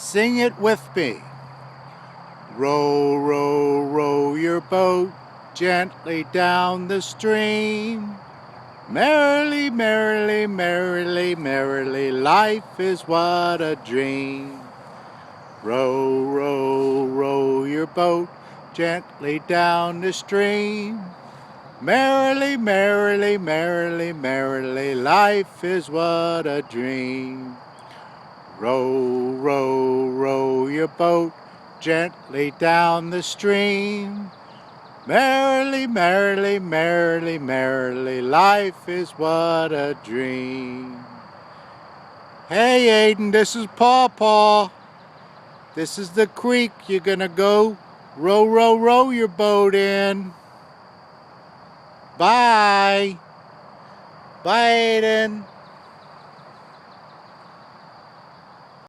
Sing it with me. Row, row, row your boat gently down the stream. Merrily, merrily, merrily, merrily, life is what a dream. Row, row, row your boat gently down the stream. Merrily, merrily, merrily, merrily, life is what a dream. Row, row, row your boat gently down the stream. Merrily, merrily, merrily, merrily, life is what a dream. Hey Aidan, this is Paw. This is the creek you're gonna go. Row, row, row your boat in. Bye. Bye, Aidan.